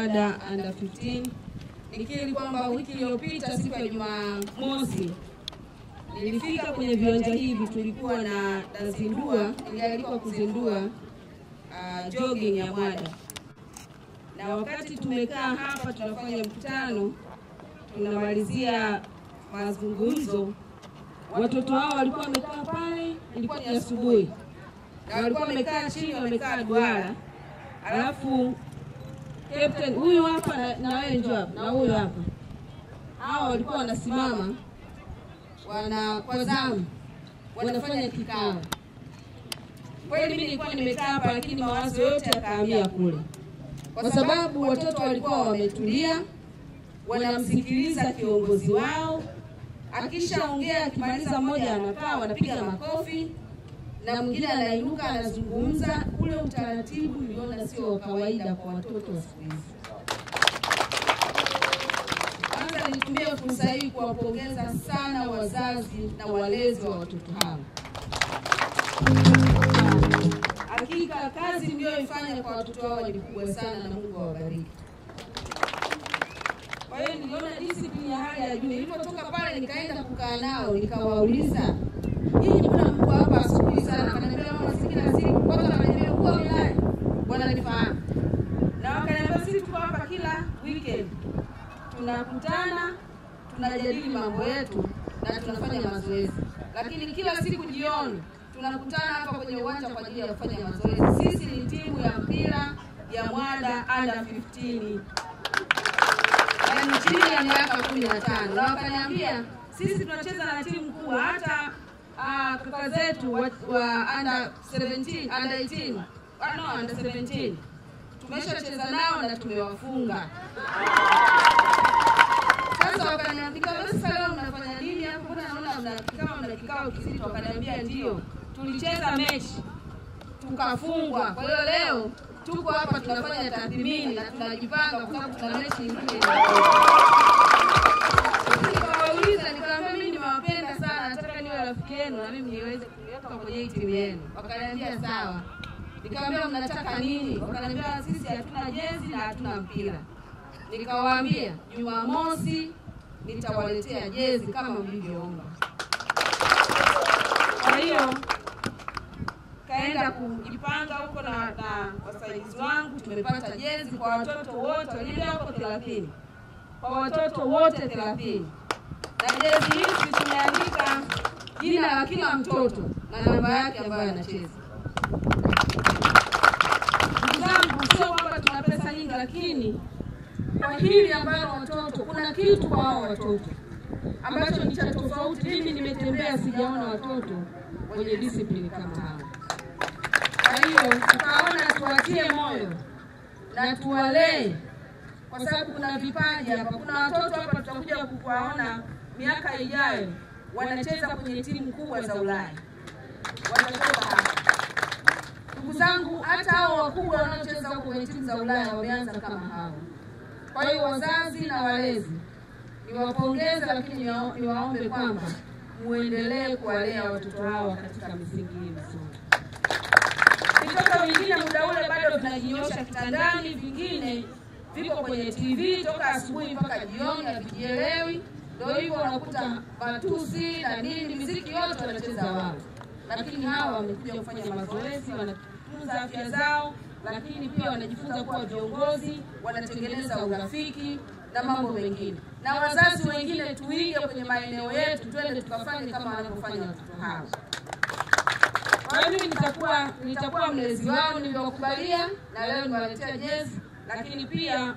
Mwada under 15. Nikiri kwamba wiki iliyopita siku ya Jumamosi nilifika kwenye viwanja hivi, tulikuwa na nilialikwa kuzindua jogging ya Mwada. Na wakati tumekaa hapa tunafanya mkutano, tunamalizia mazungumzo, watoto hao walikuwa wamekaa pale, ilikuwa ni asubuhi. Na walikuwa wamekaa chini, wamekaa duara. Alafu captain huyu hapa na wewe njoo hapa na huyu hapa. Hao walikuwa wanasimama kwa zamu wanafanya kikao. Kweli mimi nilikuwa nimekaa hapa, lakini mawazo yote yakahamia kule. Kwa sababu watoto walikuwa wametulia, wanamsikiliza kiongozi wao. Akishaongea, akimaliza mmoja anakaa, wanapiga makofi na mwingine anainuka anazungumza. Ule utaratibu niliona sio kawaida kwa watoto wa siku hizi. Kwanza nitumie fursa hii kuwapongeza sana wazazi na walezi wa watoto hao. Hakika kazi mlioifanya kwa watoto hao ni kubwa sana na Mungu awabariki. Kwa hiyo niliona discipline ya hali ya juu. Nilipotoka pale nikaenda kukaa nao, nikawauliza, "Hii mbona mko hapa asubuhi sana?" Akaniambia, "Mama, kila siku kwanza wananiambia kwa wilaya wananifahamu." Na wakaniambia, "Sisi tuko hapa kila weekend. Tunakutana, tunajadili mambo yetu na tunafanya mazoezi. Lakini kila siku jioni tunakutana hapa kwenye uwanja kwa ajili ya kufanya mazoezi. Sisi ni timu ya mpira ya Mwada under 15. Yaani chini ya miaka 15. Na wakaniambia, "Sisi tunacheza na timu kubwa, hata kaka zetu wa under 17, under 18. Under 17. Tumeshacheza nao na tumewafunga." Sasa wakaniambia, "Sasa leo mnafanya nini hapo? Mbona naona mna kikao kizito?" Wakaniambia, "Ndio, tulicheza mechi tukafungwa. Kwa hiyo leo tuko hapa tunafanya tathmini na tunajipanga kwa sababu tuna mechi nyingine." Nikawauliza, nikamwambia, "Mimi nimewapenda sana, nataka niwe rafiki yenu na mimi niweze kuweka kwenye timu yenu." Wakaniambia, "Sawa." Nikamwambia, "Mnataka nini?" Wakaniambia, "Sisi hatuna jezi na hatuna mpira." Nikawaambia, "Jumamosi nitawaletea jezi kama mlivyoomba." Kwa hiyo kaenda kujipanga huko na wasaidizi wangu, tumepata jezi kwa watoto wote walioko 30. Kwa watoto wote 30. Na jezi hizi tumeandika jina la kila mtoto na namba yake ambayo anacheza. Ndugu, sio kwamba tuna pesa nyingi, lakini kwa hili ambalo watoto, kuna kitu kwa hao watoto ambacho ni cha tofauti. Mimi nimetembea sijaona watoto wenye discipline kama hao. Kwa hiyo tukaona tuwatie moyo na tuwalee, kwa sababu kuna vipaji hapa. Kuna watoto hapa tutakuja kuwaona miaka ijayo wanacheza kwenye timu kubwa za Ulaya. Wanatoka hapa. Ndugu zangu, hata hao wakubwa wanaocheza huko kwenye timu za Ulaya wameanza kama hao. Kwa hiyo wazazi na walezi, niwapongeze, lakini niwaombe kwamba muendelee kuwalea watoto hao katika misingi hii mizuri. Vitoto vingine muda ule bado vinajinyosha kitandani, vingine viko kwenye TV toka asubuhi mpaka jioni havijielewi. Ndio hivyo unakuta matusi na nini, muziki yote wanacheza wao. Lakini hawa wamekuja kufanya mazoezi, wanatunza afya zao, lakini pia wanajifunza kuwa viongozi, wanatengeneza urafiki na mambo mengine. Na wazazi wengine tuige kwenye maeneo yetu, twende tukafanye kama wanavyofanya watoto hao. Kwa hiyo mimi nitakuwa mlezi wao, niliwakubalia na leo niwaletea jezi, lakini pia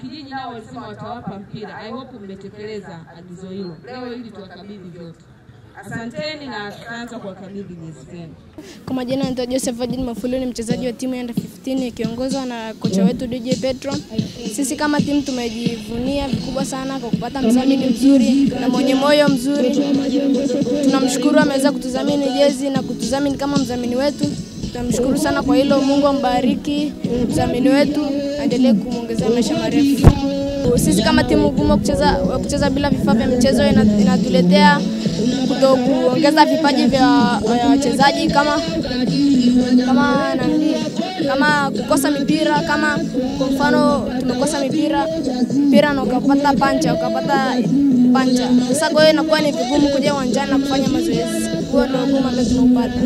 kijiji nao walisema watawapa mpira. I hope mmetekeleza agizo hilo. Leo ili tuwakabidhi vyote. Asanteni na tutaanza kuwakabidhi jezi zenu. Kwa majina naitwa Joseph Adin Mafulu, ni mchezaji wa timu ya under 15 ikiongozwa na kocha wetu DJ Petro. Sisi kama timu tumejivunia vikubwa sana kwa kupata mdhamini mzuri na mwenye moyo mzuri. Tunamshukuru ameweza kutudhamini jezi na kutudhamini kama mdhamini wetu. Tunamshukuru sana kwa hilo. Mungu ambariki mdhamini wetu, aendelee kumuongezea maisha marefu. Sisi kama timu gumu kucheza bila vifaa vya michezo inatuletea kuongeza vipaji vya wachezaji kama kama kukosa mipira, kama kwa mfano tumekosa mipira na ukapata pancha. Sasa kwa hiyo inakuwa ni vigumu kuja uwanjani na kufanya mazoezi. Huo ndio ugumu ambao tunaupata.